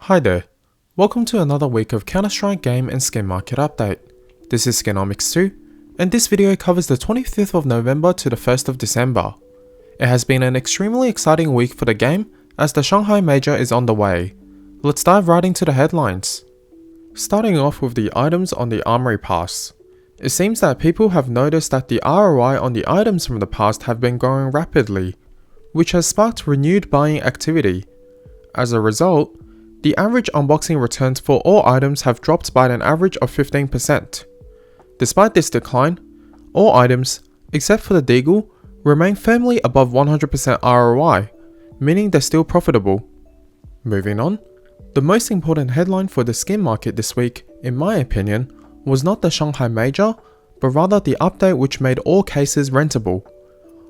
Hi there, welcome to another week of Counter-Strike game and skin market update. This is Skinomics2, and this video covers the 25th of November to the 1st of December. It has been an extremely exciting week for the game as the Shanghai Major is on the way. Let's dive right into the headlines. Starting off with the items on the Armory Pass. It seems that people have noticed that the ROI on the items from the past have been growing rapidly, which has sparked renewed buying activity. As a result, the average unboxing returns for all items have dropped by an average of 15%. Despite this decline, all items, except for the Deagle, remain firmly above 100% ROI, meaning they're still profitable. Moving on, the most important headline for the skin market this week, in my opinion, was not the Shanghai Major, but rather the update which made all cases rentable.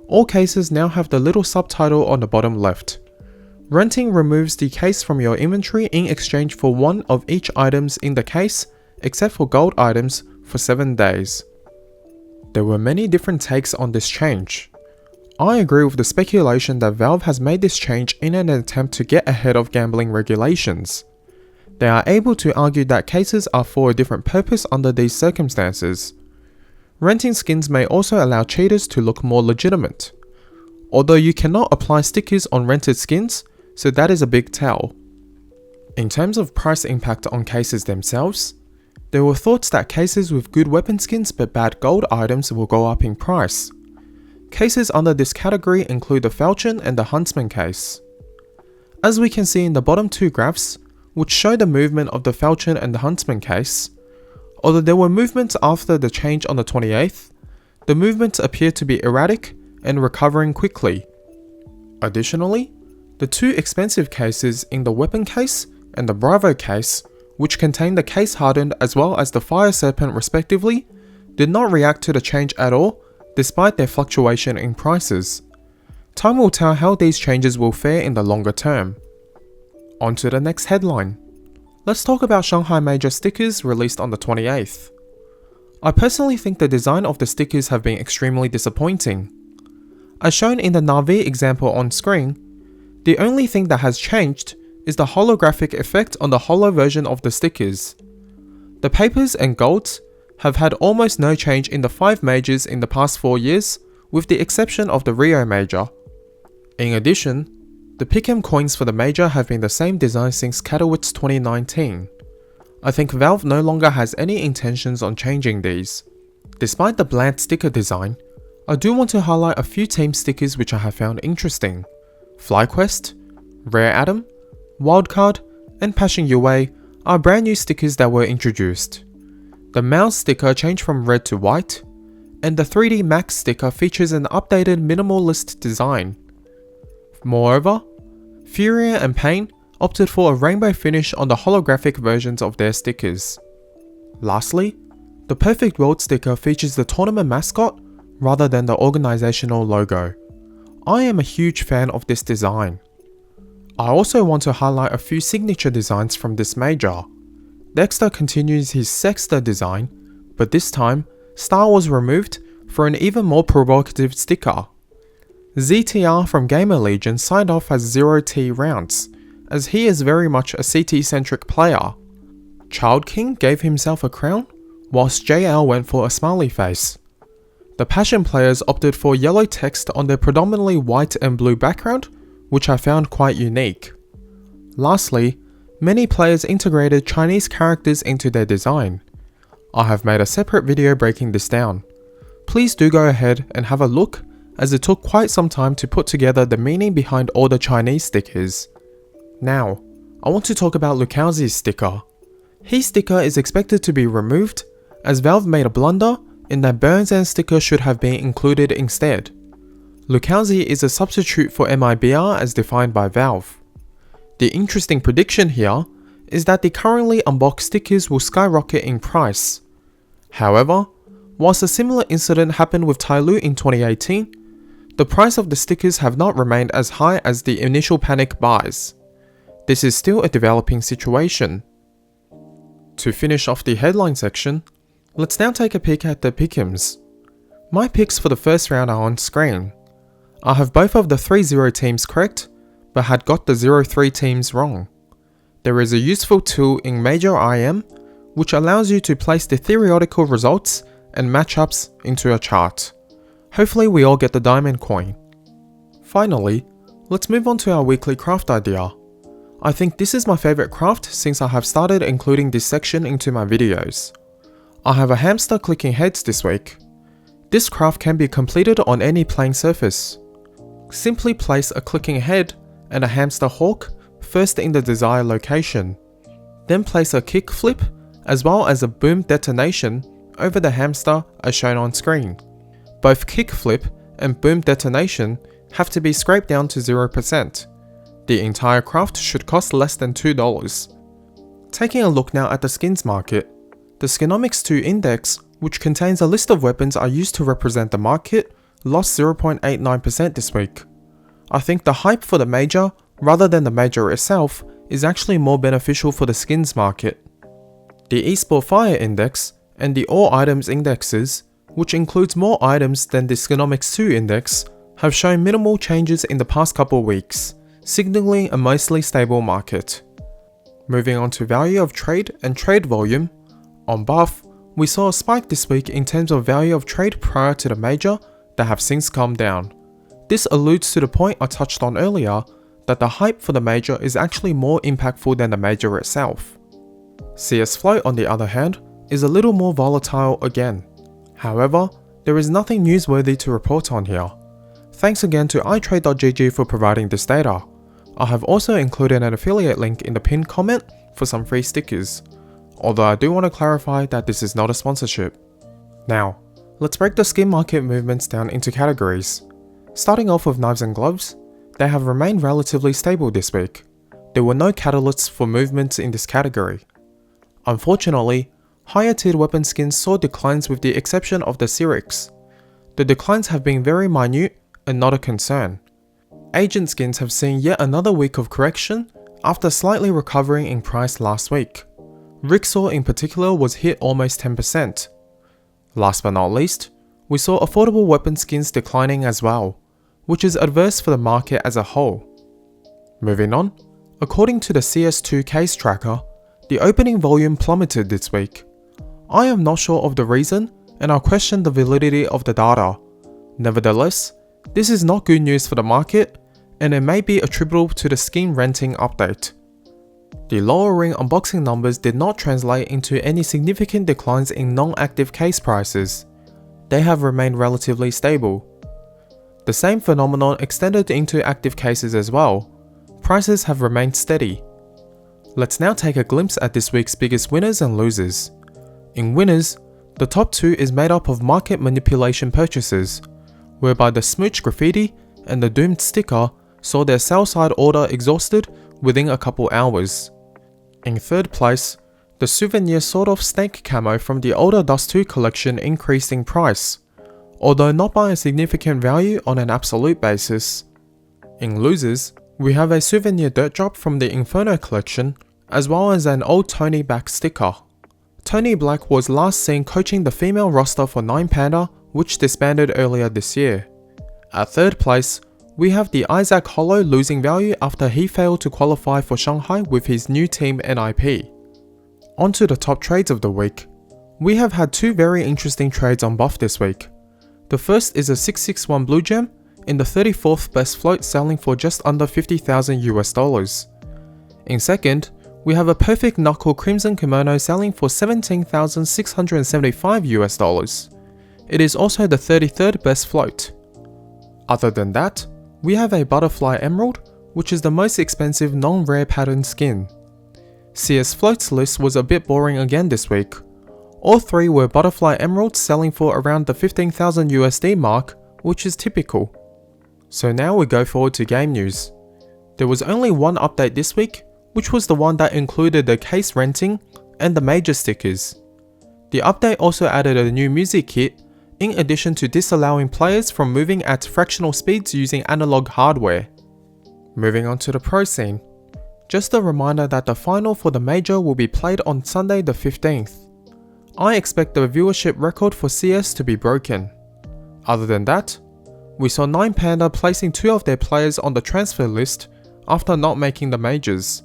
All cases now have the little subtitle on the bottom left. Renting removes the case from your inventory in exchange for one of each items in the case, except for gold items, for 7 days. There were many different takes on this change. I agree with the speculation that Valve has made this change in an attempt to get ahead of gambling regulations. They are able to argue that cases are for a different purpose under these circumstances. Renting skins may also allow cheaters to look more legitimate. Although you cannot apply stickers on rented skins, so that is a big tell. In terms of price impact on cases themselves, there were thoughts that cases with good weapon skins but bad gold items will go up in price. Cases under this category include the Falchion and the Huntsman case. As we can see in the bottom two graphs, which show the movement of the Falchion and the Huntsman case, although there were movements after the change on the 28th, the movements appear to be erratic and recovering quickly. Additionally, the two expensive cases in the Weapon case and the Bravo case, which contain the case hardened as well as the Fire Serpent respectively, did not react to the change at all despite their fluctuation in prices. Time will tell how these changes will fare in the longer term. On to the next headline. Let's talk about Shanghai Major stickers released on the 28th. I personally think the design of the stickers have been extremely disappointing. As shown in the Na'Vi example on screen, the only thing that has changed is the holographic effect on the holo version of the stickers. The papers and golds have had almost no change in the 5 majors in the past 4 years, with the exception of the Rio Major. In addition, the Pick'em coins for the Major have been the same design since Katowice 2019. I think Valve no longer has any intentions on changing these. Despite the bland sticker design, I do want to highlight a few team stickers which I have found interesting. FlyQuest, Rare Atom, Wildcard, and Passion Yue are brand new stickers that were introduced. The Mouse sticker changed from red to white, and the 3D Max sticker features an updated minimalist design. Moreover, Furia and Pain opted for a rainbow finish on the holographic versions of their stickers. Lastly, the Perfect World sticker features the tournament mascot rather than the organizational logo. I am a huge fan of this design. I also want to highlight a few signature designs from this major. Dexter continues his Sexter design, but this time, Star was removed for an even more provocative sticker. ZTR from Gamer Legion signed off as 0T rounds, as he is very much a CT-centric player. Child King gave himself a crown, whilst JL went for a smiley face. The Passion players opted for yellow text on their predominantly white and blue background, which I found quite unique. Lastly, many players integrated Chinese characters into their design. I have made a separate video breaking this down. Please do go ahead and have a look, as it took quite some time to put together the meaning behind all the Chinese stickers. Now, I want to talk about Lucaozy's sticker. His sticker is expected to be removed, as Valve made a blunder in that Burns and sticker should have been included instead. Lucaozy is a substitute for MIBR as defined by Valve. The interesting prediction here is that the currently unboxed stickers will skyrocket in price. However, whilst a similar incident happened with Tyloo in 2018, the price of the stickers have not remained as high as the initial panic buys. This is still a developing situation. To finish off the headline section, let's now take a peek at the pick'ems. My picks for the first round are on screen. I have both of the 3-0 teams correct, but had got the 0-3 teams wrong. There is a useful tool in Major IM which allows you to place the theoretical results and matchups into a chart. Hopefully we all get the diamond coin. Finally, let's move on to our weekly craft idea. I think this is my favorite craft since I have started including this section into my videos. I have a hamster clicking heads this week. This craft can be completed on any plane surface. Simply place a clicking head and a hamster hawk first in the desired location. Then place a kick flip as well as a boom detonation over the hamster as shown on screen. Both kick flip and boom detonation have to be scraped down to 0%. The entire craft should cost less than $2. Taking a look now at the skins market, the Skinomics 2 index, which contains a list of weapons I used to represent the market, lost 0.89% this week. I think the hype for the major, rather than the major itself, is actually more beneficial for the skins market. The eSport Fire index and the all items indexes, which includes more items than the Skinomics 2 index, have shown minimal changes in the past couple weeks, signaling a mostly stable market. Moving on to value of trade and trade volume, on Buff, we saw a spike this week in terms of value of trade prior to the major that have since come down. This alludes to the point I touched on earlier, that the hype for the major is actually more impactful than the major itself. CS Float on the other hand, is a little more volatile again. However, there is nothing newsworthy to report on here. Thanks again to iTrade.gg for providing this data. I have also included an affiliate link in the pinned comment for some free stickers, although I do want to clarify that this is not a sponsorship. Now, let's break the skin market movements down into categories. Starting off with knives and gloves, they have remained relatively stable this week. There were no catalysts for movements in this category. Unfortunately, higher tiered weapon skins saw declines with the exception of the Cyrix. The declines have been very minute and not a concern. Agent skins have seen yet another week of correction after slightly recovering in price last week. Rixor in particular was hit almost 10%. Last but not least, we saw affordable weapon skins declining as well, which is adverse for the market as a whole. Moving on, according to the CS2 case tracker, the opening volume plummeted this week. I am not sure of the reason and I question the validity of the data. Nevertheless, this is not good news for the market and it may be attributable to the skin renting update. The lowering unboxing numbers did not translate into any significant declines in non-active case prices. They have remained relatively stable. The same phenomenon extended into active cases as well. Prices have remained steady. Let's now take a glimpse at this week's biggest winners and losers. In winners, the top two is made up of market manipulation purchases, whereby the Smooch Graffiti and the Doomed Sticker saw their sell-side order exhausted within a couple hours. In third place, the souvenir sort-of snake camo from the older Dust 2 collection increased in price, although not by a significant value on an absolute basis. In losers, we have a souvenir dirt drop from the Inferno collection, as well as an old Tony Black sticker. Tony Black was last seen coaching the female roster for 9 Panda, which disbanded earlier this year. At third place, we have the Isaac Hollow losing value after he failed to qualify for Shanghai with his new team NIP. Onto the top trades of the week. We have had two very interesting trades on Buff this week. The first is a 661 Blue Gem in the 34th best float selling for just under $50,000 US. In second, we have a perfect knuckle Crimson Kimono selling for $17,675 US. It is also the 33rd best float. Other than that, we have a Butterfly Emerald, which is the most expensive non-rare pattern skin. CS Floats list was a bit boring again this week. All three were Butterfly Emeralds selling for around the 15,000 USD mark, which is typical. So now we go forward to game news. There was only one update this week, which was the one that included the case renting and the major stickers. The update also added a new music kit, in addition to disallowing players from moving at fractional speeds using analog hardware. Moving on to the pro scene. Just a reminder that the final for the major will be played on Sunday the 15th. I expect the viewership record for CS to be broken. Other than that, we saw 9 Panda placing 2 of their players on the transfer list after not making the majors.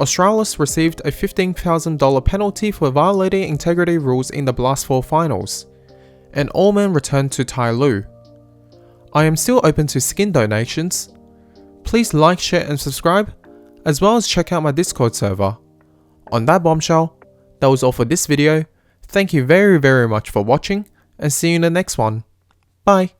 Australis received a $15,000 penalty for violating integrity rules in the Blast 4 finals, and Allman returned to Tai Lu. I am still open to skin donations. Please like, share and subscribe, as well as check out my Discord server. On that bombshell, that was all for this video. Thank you very much for watching, and see you in the next one. Bye.